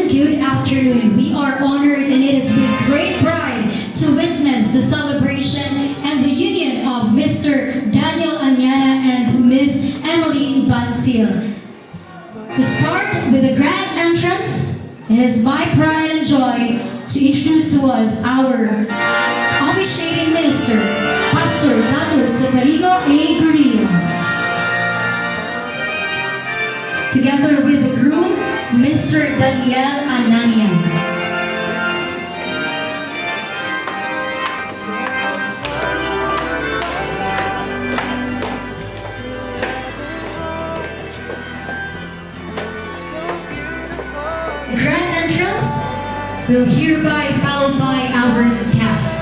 good afternoon. We are honored and it is with great pride to witness the celebration and the union of Mr. Daniel Anyana and Ms. Emily Bansil. To start with the grand entrance, it is my pride and joy to introduce to us our officiating minister, Pastor Dato Severino A. Guerrero. Together with the groom, Mr. Daniel Anania. The grand entrance will hereby followed by our casts.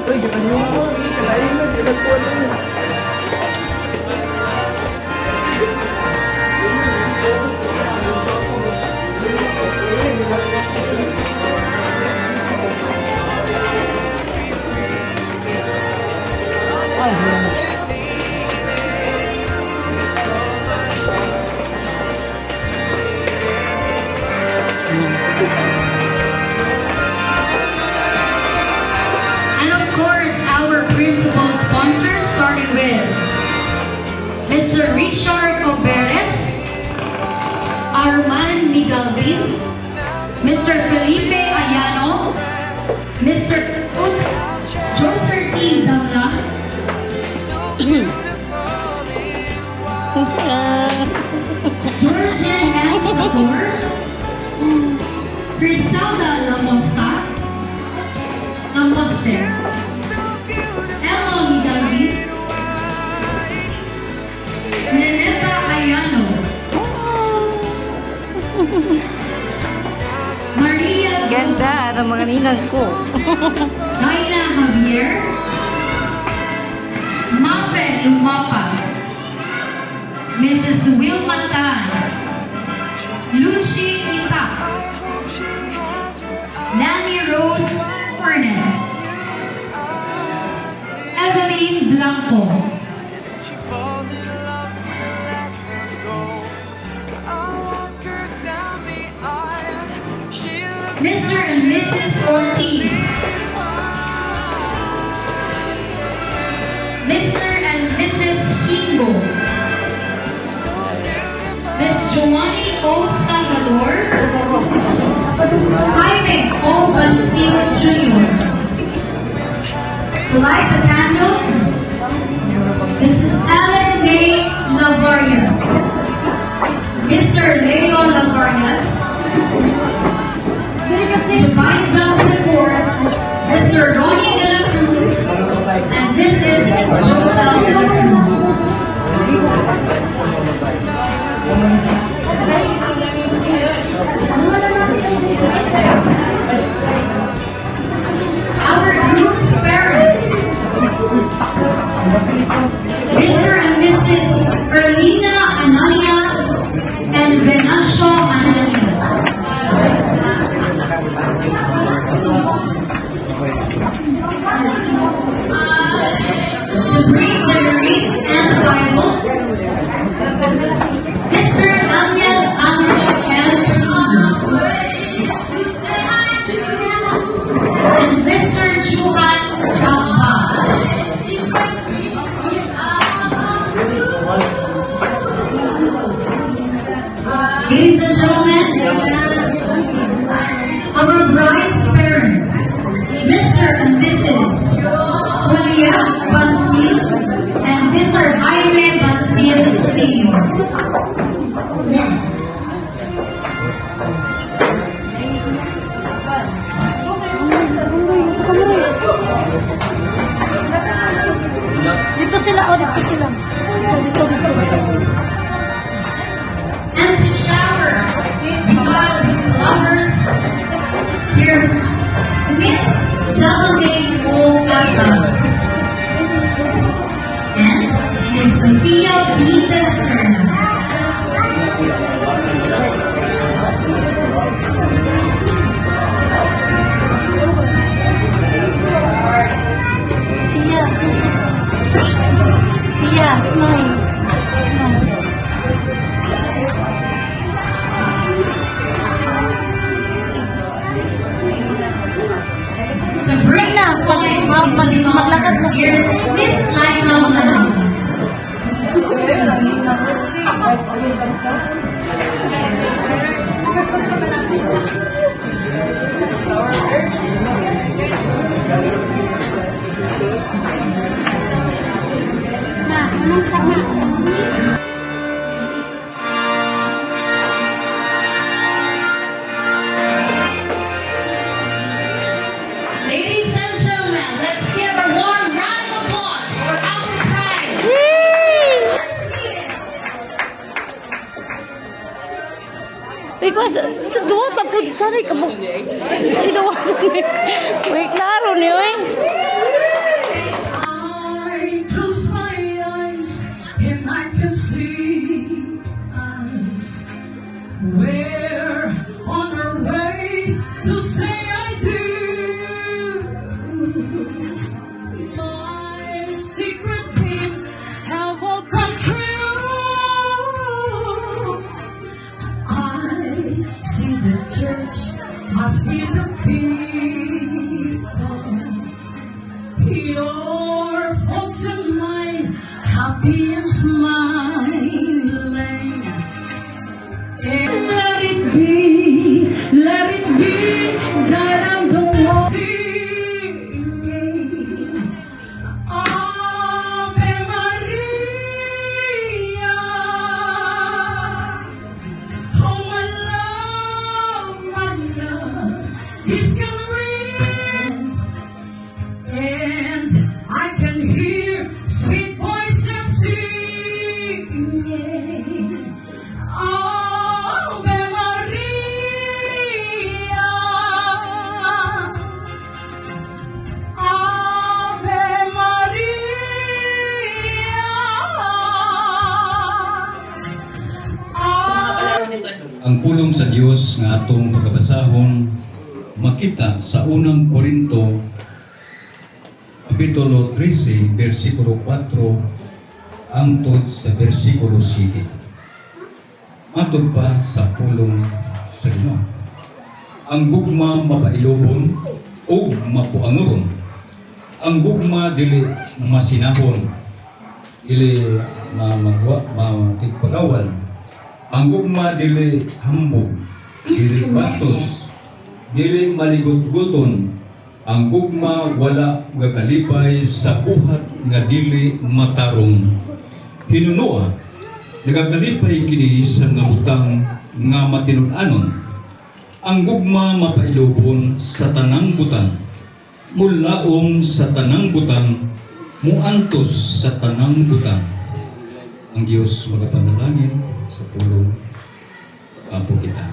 Uy, ganun yung ako. Kalahin na, ginagpuan na yun. And of course, our principal sponsors, starting with Mr. Richard Oberes, Arman Migalvin, Mr. Felipe Ayano, Mr. Ut Joser T. Damla, Georgian Hans Sator, Griselda Lamosta, Elmo Migalvin, Neneta Ayano, Maria Ganda ng mga ninang ko. Daina Javier, Mape Lumapa, Mrs. Wilma Tan, Lucy Ita, Lani Rose Fernand, Evelyn Blanco, Mr. and Mrs. Ortiz, Mr. and Mrs. Hingo, Miss Giovanni O. Salvador, Jaime O. Bansil Jr. To light the candle, Mrs. Ellen May Lavarias, Mr. Leo Lavarias. To bind them to the court, Mr. Ronnie de la Cruz and Mrs. Josel de la Cruz. Our group's parents, Mr. and Mrs. Erlina Anaya and Venancio Anaya. To bring the wreath and the Bible, Mr. Daniel Angelo and Mr. Juhan Abbas. Ladies and gentlemen, our bride's parents, Mr. and Mrs. Julia Bansil and Mr. Jaime Bansil Sr. Dito sila, dito sila. Dito. And to shower the aisle with flowers, here's Miss Jalame O. Abbas and Miss Sophia B. Serna. years, Miss Laika Manalo. Ladies and gentlemen, let's give a warm round of applause for our pride. Let's see it. Because, duwa ta po, sorry ka mo. Sinuwa ko ni. May klaro ni, oy. I close my eyes and I can see us. We're on our way to say I do. My secret dreams have all come true. I see the church, I see the people. Your folks and mine, happy and smiling. And let it be that I'm the one singing Ave Maria. Oh, my love is convenient. And I can hear sweet voices singing Ave Maria, Ave Maria. Ang pulong sa Dios nga atong pagabasahon makita sa unang Korinto kapitulo 13 bersikulo 4 hangtod sa bersikulo 7. Matod pa sa pulong sa Ginoo. Ang gugma mapailobon o mapuanguron. Ang gugma dili masinahon, dili matigpagawan. Ang gugma dili hambog, dili bastos, dili maligot-guton. Ang gugma wala gakalipay sa buhat nga dili matarong. Hinunua, nagakalipay kini sa ngabutang nga matinud-anon. Ang gugma mapailobon sa tanang butang. Mulaom sa tanang butang, muantos sa tanang butang. Ang Diyos magapanalangin sa pulong pag-apo kita.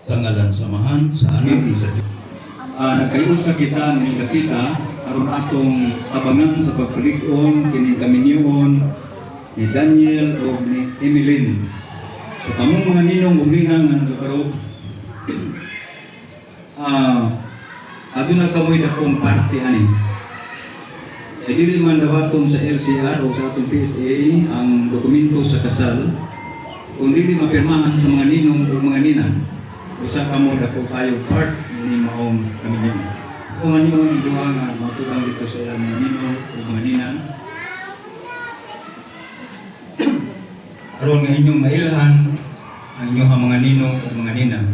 Sa ngalan samahan, sa anin, sa Diyos. Nagkayusa kita ng kita aron atong abangan sa pagpalig-on kining kaminyoon ni Daniel o ni Emeline. So kamong mga ninong ug ninang nga nagkaroon aduna kamoy dakong party ani. E dili man dawaton sa LCR o sa atong PSA ang dokumento sa kasal kung dili mapirmahan sa mga ninong ug mga ninang. Usa ka mo dako kayo part ni maong kami niyo. Kung ano yung duha nga matutang dito sa ilang mga ninong ug mga ninang. Aron nga inyong mailhan ang inyong mga ninong ug mga ninang.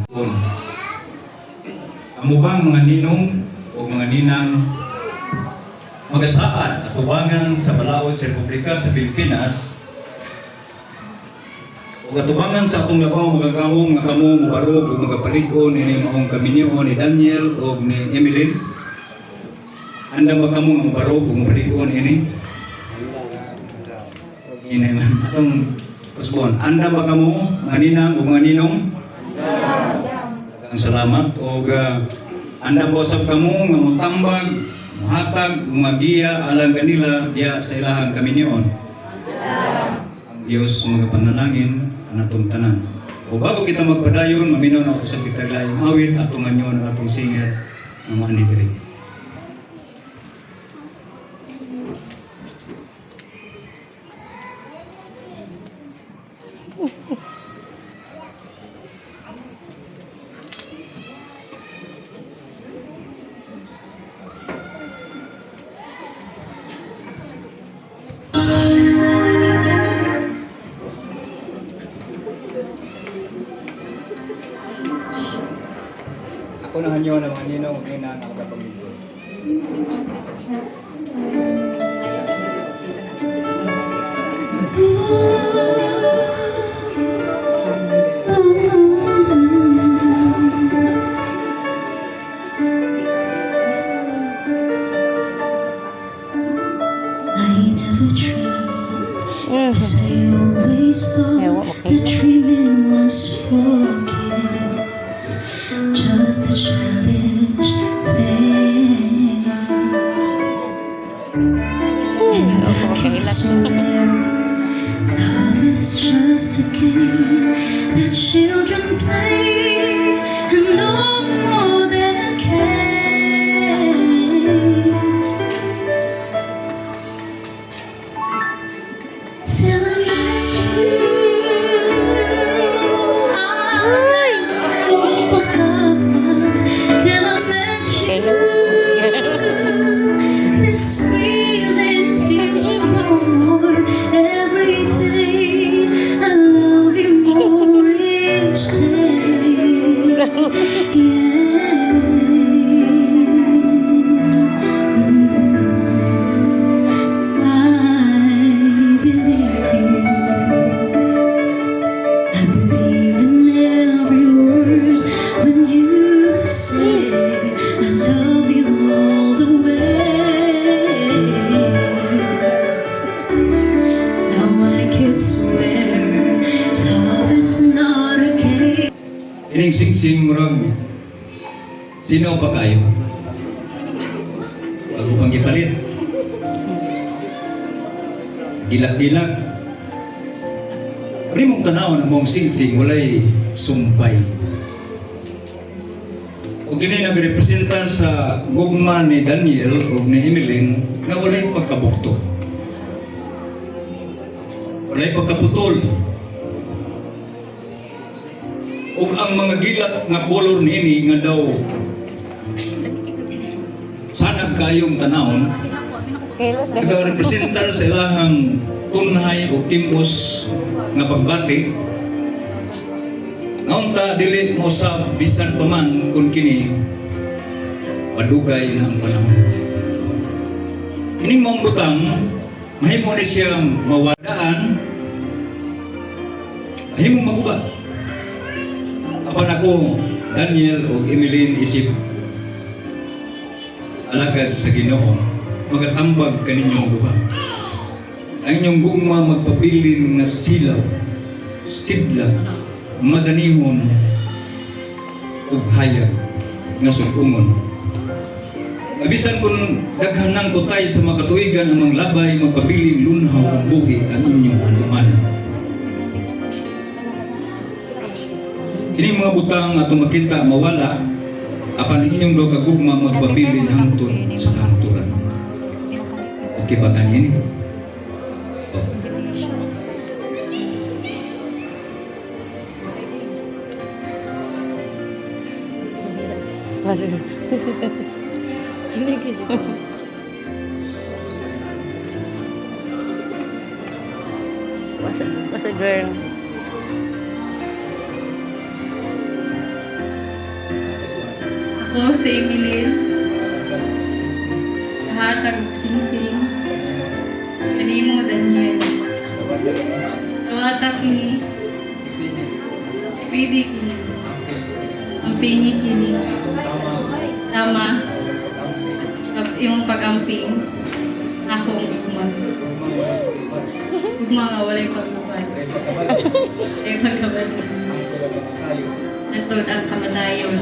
Amo bang mga ninong ug mga ninang magasaad at tubangan sa balaod sa Republika sa Pilipinas ug atubangan sa atong labaw magagahom nga kamo mubarog ug magapalig-on ini maong kaminyoon ni Daniel ug ni Emeline. Anda ba kamo nga mubarog ug magapalig-on ini? Ini man atong usbon. Anda ba kamo mga ninang ug mga ninong? Ang salamat ug anda ba usab kamo nga motambag, muhatag, magiya alang kanila diya sa ilahang kaminyoon. Ang Diyos magapanalangin kanatong tanan. O bago kita magpadayon, maminaw na ako sa kita laing awit atong anyo na atong singer ng mga nigri. unahan nyo ng mga ninong ina nakapagpapagod. I never dreamed, as I always Ewan, thought, okay. that dreaming was for kids, just a childish thing. And I can swear, love is just a game that children play, and no more than a can. Till I met you, I will covers. Till I met you, this feeling seems to grow more every day. I love you more each day. I believe you. I believe in every word when you say I love you all the way. Now I could swear love is not a game. Ining sing-sing murag sino pa kayo? Bago pang gipalit. Gilak-gilak. Ari mong tanaw na mong sing-sing walay sumpay. O gini nagrepresenta sa gugma ni Daniel o ni Emeline na walay pagkabukto. Walay pagkaputol. Ug ang mga gilak nga kolor niini nga daw sanag kayong tanawon nagarepresentar sa ilahang tunhay o timos nga pagbati ngaon ta dili mo sa bisan pa man kung kini padugay na ang panahon. Kining mong butang mahimo ni siyang mawadaan, mahimo maguba. Apan ako, Daniel o Emeline isip alagad sa Ginoo, magatambag kaninyong duha. Ang inyong gugma magpabilin nga silaw, sidla, madanihon, ug hayag nga sulungon. Abisan kung daghanang kutay sa mga katuigan ang mga labay, magpabiling lunhaw ug buhi ang inyong anumanan. Ini mga butang atong makita mawala apan inyong duha ka gugma magpabilin hangtod sa kahangturan. Okay ba kanini? Parang. Hindi kasi. Was a girl. Ako si Emeline. Hatag sing-sing. Kanimo Daniel. Kawatak ni. Ipidi kini. Ampingi kini. Tama. Yung pag-amping. Ako ang gugma. Gugma nga walay paglubad. Ay pagkabad. Nantod ang kamatayon.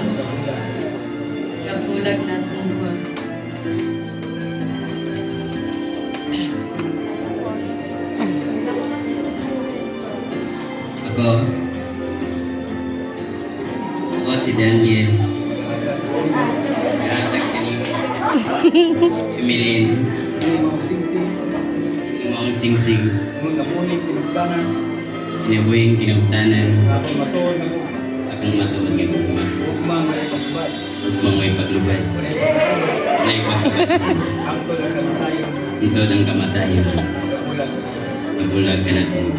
Kapulag natin buwan. Ako si Daniel. Naratag kanimo. Emeline. Imong sing-sing. Inabuhing kinabutanan. Akong matuod nga gugma. Ugmang may paglubad. Ito ang kamatayon. Magulag ka natin.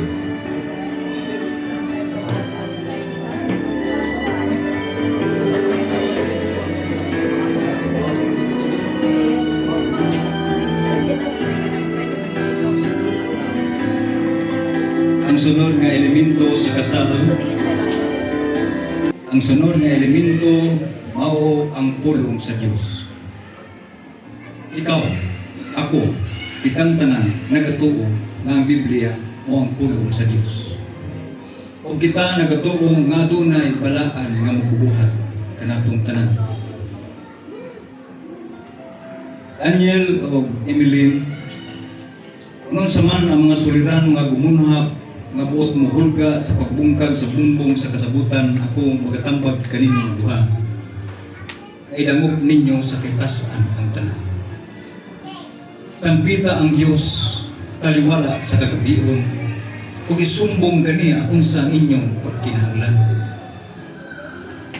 kasal. Ang sunod nga elemento mao ang pulong sa Dios. Ikaw, ako, kitang tanan nagatuo nga ang Biblia o ang pulong sa Dios. Kung kita nagatuo nga dunay balaan nga mabubuhat kanatong tanan. Daniel o Emeline, noon sa man ang mga suliran, mga gumunhap, nga buot mo hulga sa pagbungkag sa bumbong sa kasabutan, ako magatambag kaninyo duha. Ay dangog ninyo sa kitasan ang tanan. Sampita ang Diyos taliwala sa kagabion, kung isumbong ganiya unsa inyong pagkinahanglan.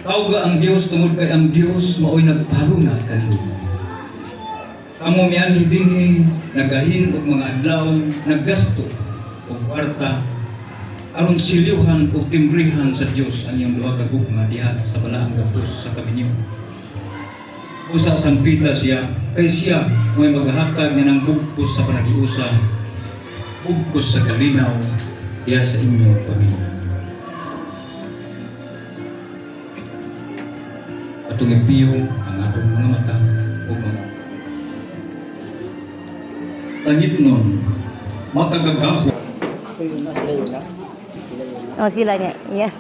Tawga ang Diyos tungod kay ang Diyos mao'y nagparuna kaninyo. Amo mianhi dinhi nagahin og mga adlaw naggasto og kwarta aron siliuhan og timbrihan sa Dios ang iyong duha ka gugma diha sa balaang gapos sa kaminyo. Usa sampita siya kay siya may maghatag nga ng bugkos sa panagiusa, bugkos sa kalinaw diha sa inyong pamilya. Atong ipiyo ang atong mga mata o mga langit nun, makagagaho. Oh, sila niya. Yeah.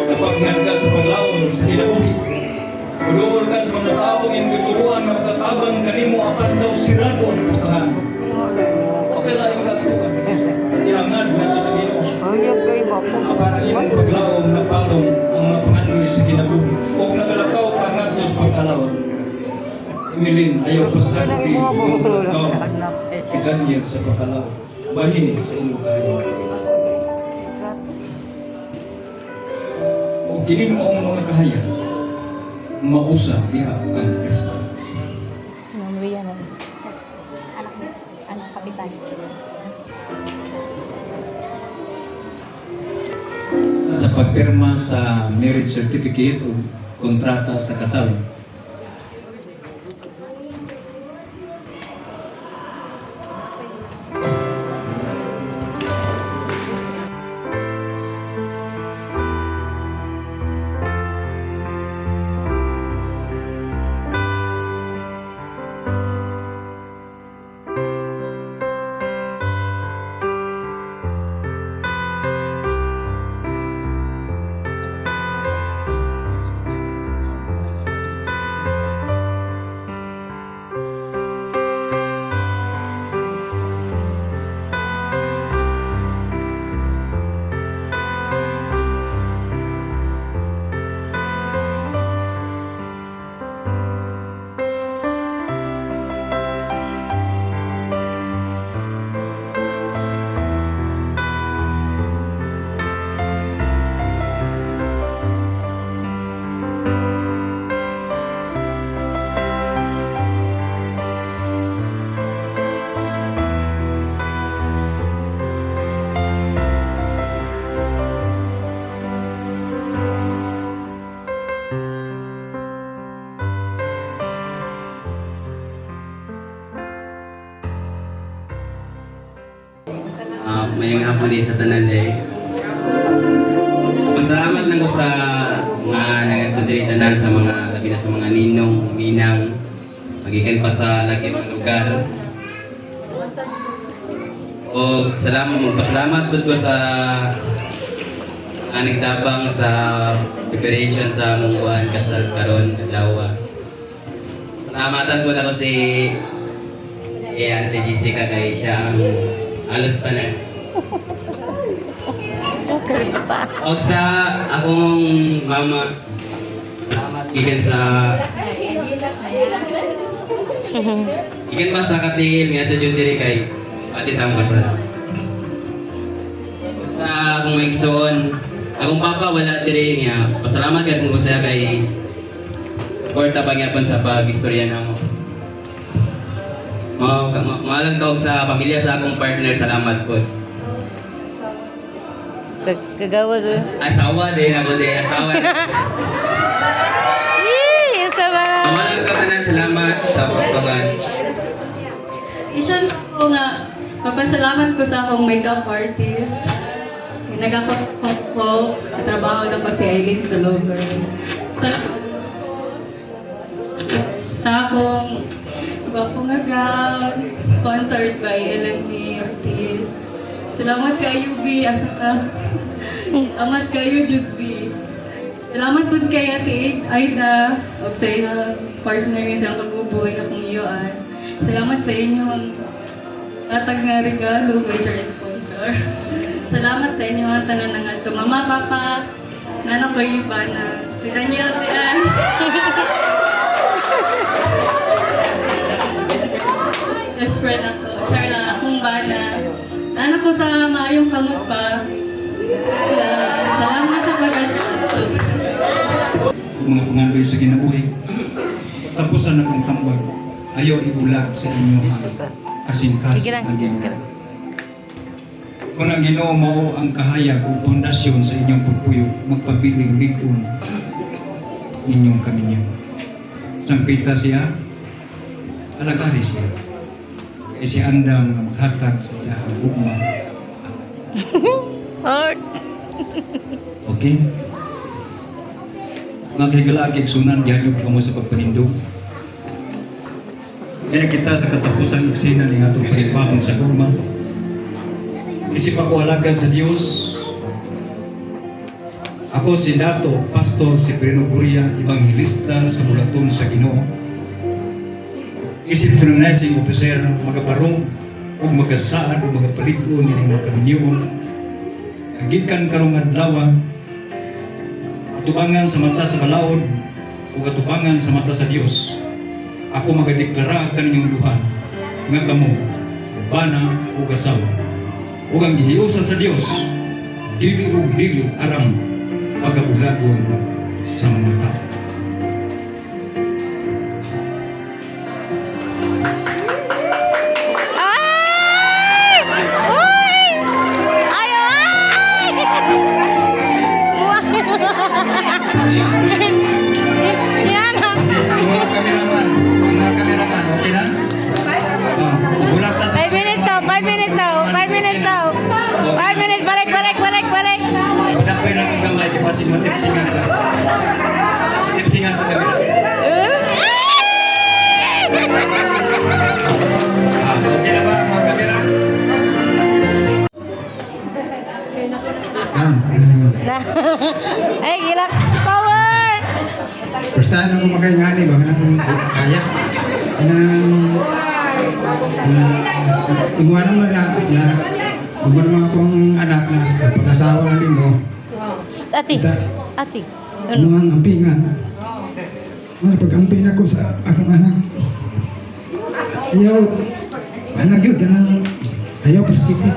Napagyan ka sa paglaon sa kinabuhi. Uduol ka sa mga taong iyong tuturuan na makatabang kanimo apan daw sirado ang putahan. Okay lang yung katuan. Ihangad na ito sa Ginoo. Apan ang iyong paglaon na palong ang mga pangandoy sa kinabuhi. Huwag nagalakaw ka nga sa pagkalaon. Emilin, ayaw pasagdi yung pagkalaw. Si Daniel sa pagkalaon. Bahini sa iyong bahay. Kini mo ang mga kahaya, mausa diha ang Kristo. Namriya na. Yes. Anak niya. Anak kapitan. Sa pagpirma sa marriage certificate o kontrata sa kasal. Mayang hapon din sa tanan day. Pasalamat lang ko sa mga nagtutulay tanan sa mga labi na sa mga ninong, minang, magikan pa sa lagi mga lugar. O pasalamat po ko sa nagtabang sa preparation sa mungguan kasal karon adlaw. Salamatan po ako si Ate Jessica kay siya ang alos pa na. Okay pa. O sa akong mama, salamat gikan sa Ikan pa sa katigil nga ito dyan diri kay pati sa akong kasal. Sa akong maigsoon, akong papa wala diri nga. Pasalamat ka kung siya kay suporta pagyapon sa pag-istorya na mo. Maalang tawag sa pamilya sa akong partner, salamat po. Kagawa ko. Asawa din ako din, asawa din. Yee! Sa mga... Maalang sa tanan, salamat sa pagpagan. Isyon ko nga, papasalamat ko sa akong makeup artist. Nagakot ko, trabaho na ko si Aileen sa Lover. Sa akong gwapong nga gown, sponsored by LMD Ortiz. Salamat kayo, B. Asa ka? Salamat kayo, Jugby. Salamat po kay Ate Aida o sa iyong partner niya sa kabuboy akong iyoan. Salamat sa inyong tatag na regalo, major sponsor. Salamat sa inyong tanan ng ato. Mama, Papa, nanang ko yung bana. Si Daniel, Tian. Best friend ako. Char lang akong bana. Nanak ko sa maayong kamot pa. Salamat sa pag-ato. Mga pangandoy sa kinabuhi, tapusan na kong tambag, ayaw ibulag sa inyo ang kasingkas Sige lang, ng sige Ginoo. lang. Kung ang Ginoo mao ang kahayag o pundasyon sa inyong pagpuyo, magpabiling ligon inyong kaminyo. Sampita siya, alagari siya. Kasi andam nga maghatag sa iyahang ugma. Heart. Okay? Nga kahigalagig sunan, gihanyog ka mo sa pagpanindog. Kaya kita sa katapusan eksena ng atong palibahon sa gugma. Isip ako alagad sa Diyos. Ako si Dato, Pastor si Prenoburia, Evangelista sa Bulaton sa Ginoo. Isip Fundraising Officer, magabarong o magasaad o magapaligro nilang makaminyon. Gikan karong adlaw, atubangan sa mata sa balaod o atubangan sa mata sa Dios. Ako magadeklara kaninyong duha nga kamo bana o kasawa. Ug ang gihiusa sa Dios dili ug dili aram pagabulagon sa mga tao. Ay! Uy! Ayo! Yan! Mga kameraman, okay na? Bulat ta sa 5 minutes daw, 5 minutes daw, 5 minutes daw. 5 minutes, balik. Dapat na kung gamay, di pasin matipsingan ka. Matipsingan sa kamera. Okay na ba mga kamera? Nah. Ay, gila power! Pustahan ako makaingani ba? Nang kaya. Imuwanan mo na umano mga akong anak na pag-asawa na rin mo. Ati. Ati. Ano ang ampingan? Pag-amping ako sa akong anak. Ayaw. Anak yun, ganang ayaw pasakitin.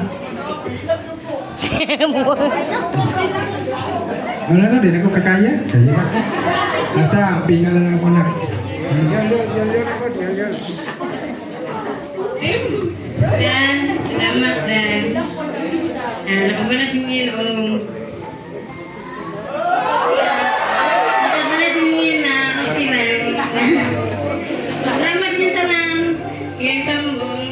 Wala na din ako kakaya. Kaya ka. Basta ampingan lang ako anak. Dan, salamat Dan. Nakabalas ng Ginoo. Nakabalas ng Ginoo na okay lang. Salamat din sa nang siyang tambong.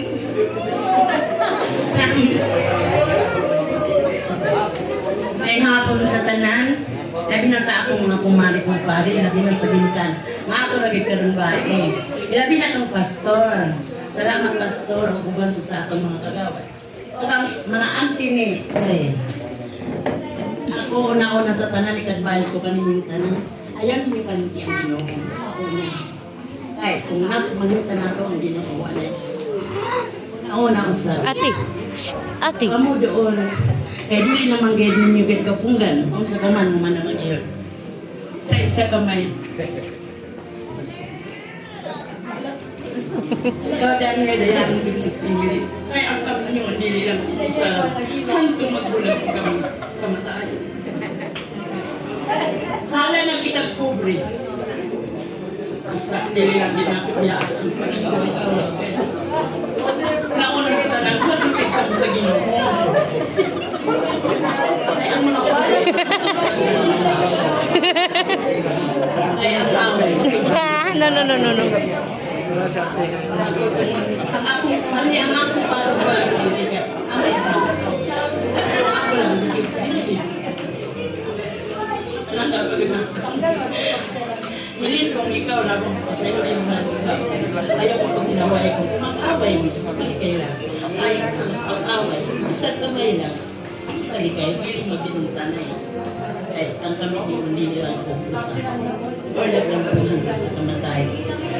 Ngayong hapon sa tanan, labi na sa akong mga pumari-pumari, labi na sa bintan. Mga ako lagi karong bae. Labi na kang pastor. Salamat pastor, ang kubansag sa atong mga kagawad. Ug ang mga auntie ni, ako una-una sa tanan, ik-advise ko kaninyong tanan, ayaw ninyo kaninti ang Ginoo. Ako na. Kahit kung nagmanutan na ito ang Ginoo, wala. Una usab. Ati. Ati. Kamu doon, kaya dili naman gayad ninyo gayad kapunggan, kung sa kaman mo man naman yun. Sa isa kamay. Ikaw Daniel, dayan ko ng singili. Ay, ang kami nyo, hindi lang sa hanto magbulag sa kami kamatayan. Hala na kitang pobre. Basta hindi lang ginapit ang panagaway-away. Nauna sa tanan, matipid kami sa Ginoo. Ay, ang mga pobre. Ay, ang away. No. Ang akong para sa pagbibigat. Ang ako lang, hindi. Alam ka, Milin kung ikaw na kung pasayo ay mga ayaw ko pag tinaway ko. Mag-away mo, magkailan. Ay, ang pag-away, isang kamay lang. Pali kayo, hindi magtinuntan na yun. Ay, ang kami hindi nilang pupusa. Or naglampuhan sa kamatay.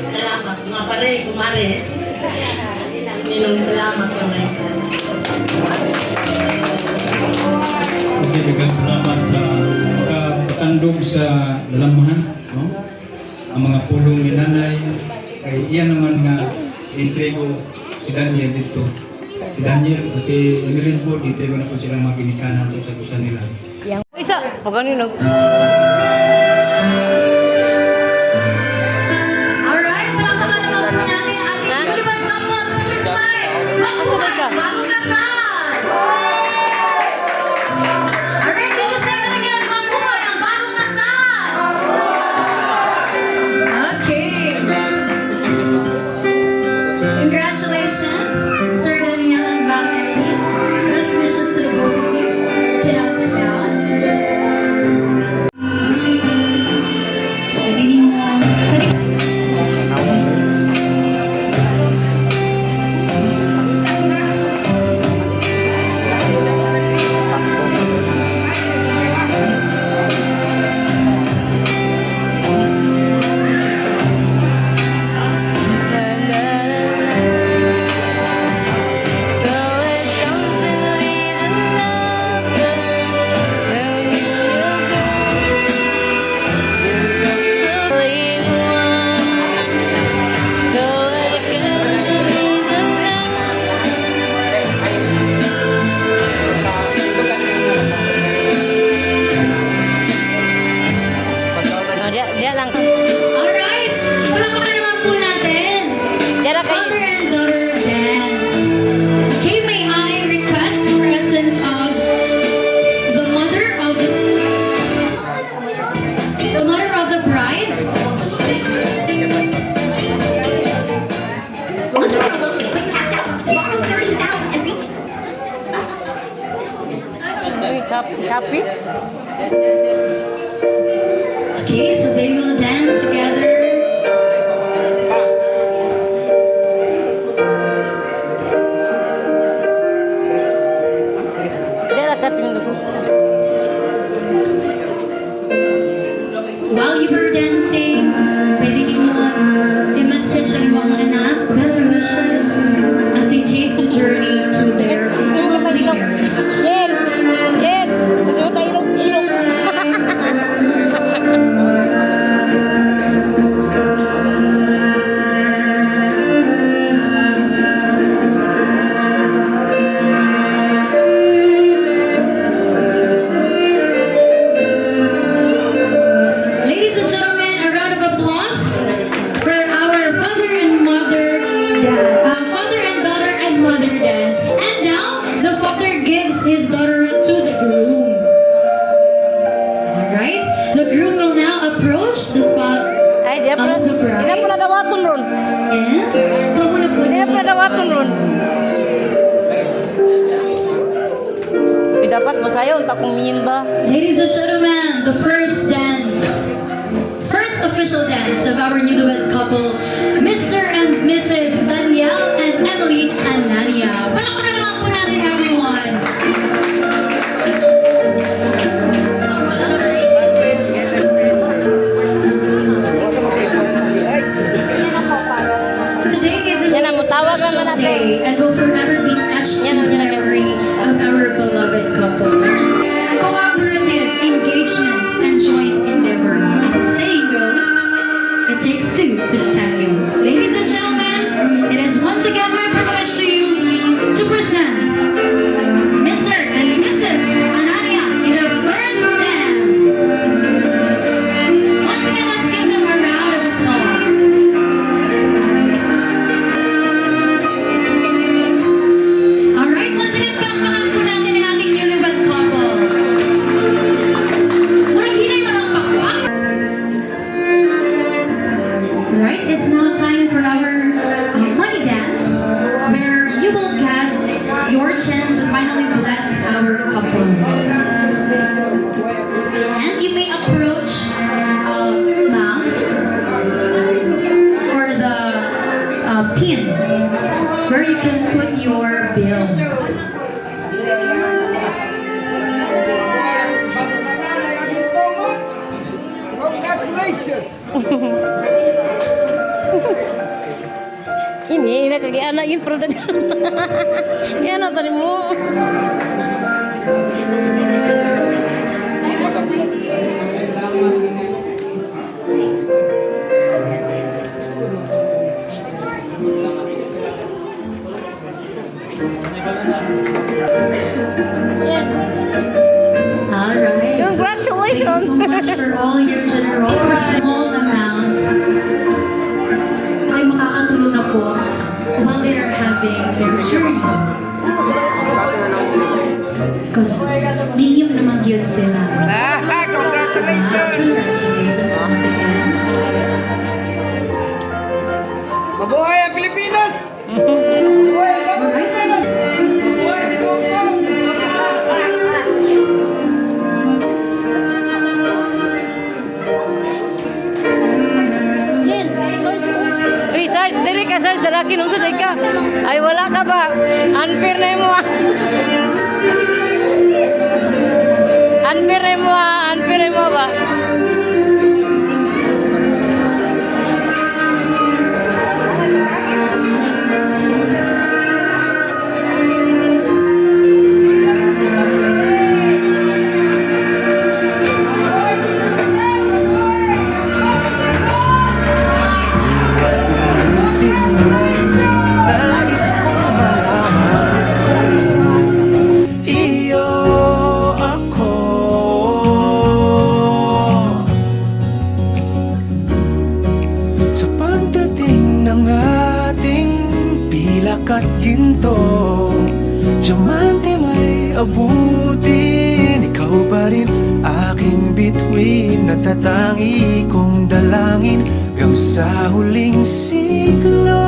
Salamat, mga pare, kumare. Ninong salamat ka na ito. Daghang salamat sa pagkatandog sa dalamahan, no? Ang mga pulong ni nanay, kay iyan naman nga intrigo si Daniel dito. Si Daniel, si Emeline po, intrigo na po silang mga ginikanan sa usagusan nila. Isa, o ganun. Alright, palakpakan naman po natin ang ating newlywed couple sa Miss Mai. Magbuhay, bagong kasal! Alright, can you say that again? Magbuhay ang bagong kasal! Okay. Congratulations, Sir Daniel and Valerie. Best wishes to the both of you. Can I sit down? Pwede mo. Dia lang. Alright, palakpakan naman po natin. Dia kayo. Father and daughter dance. Okay, may I request the presence of the mother of the bride? Happy? Okay, so they will dance together. Dia lah kating dulu. While you were dancing, pwede din mo i-message ang mga anak, best wishes, as they take the journey to their lovely marriage. Yen. Betul tayo ilok. Ladies and gentlemen, a round of applause for our father and mother dance. Father and daughter and mother dance. And now, the father gives his daughter to the groom. Alright? The groom will now approach the father Ay, dia of the pernah bride. dawaton ron. And, kamu na po Dia pernah dawaton ron. Dapat ba sa'yo? Unta kong miin ba? Ladies and gentlemen, the first dance, first official dance of our newlywed couple, Mr. and Mrs. Danielle and Emily Anania. Palakpakan naman po natin, everyone. Today is a Yan ang mutawag special naman natin. day and will forever be etched in the memory of our beloved couple. First, cooperative engagement and joint endeavor. As the saying goes, it takes two to tango. Ladies and gentlemen, your chance to finally bless our couple. And you may approach ma'am or the pins where you can put your bills. Ini kaki anak ini produk. Ini anak tadi mo. Alright. Congratulations. Thank you so much for all your generosity. Small amount ay makakatulong na po while they are having their journey. Because ninyo naman yun sila. Congratulations once again. Mabuhay ang Pilipinas! Alright. Yan. Uy, Sarge, diri ka, Sarge. Dalaki nung suday ka. Ay, wala ka ba? Unfair na mo ah. Unfair na mo ah. Unfair na mo ba? Nais kong malaman iyo ako. Sa pagdating ng ating pilak at ginto, diamante may abutin. Ikaw pa rin aking bituin, natatangi kong dalangin hanggang sa huling siglo.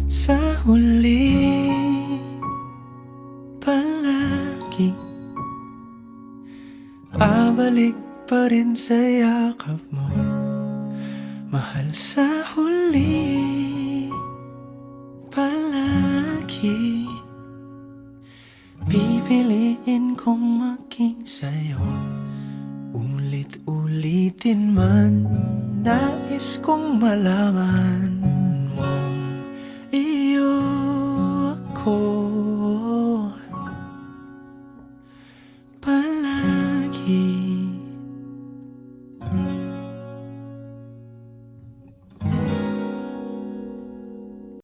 Sa huli palagi pabalik pa rin sa yakap mo, mahal. Sa huli palagi pipiliin kong maging sa'yo. Ulit-ulitin man, nais kong malaman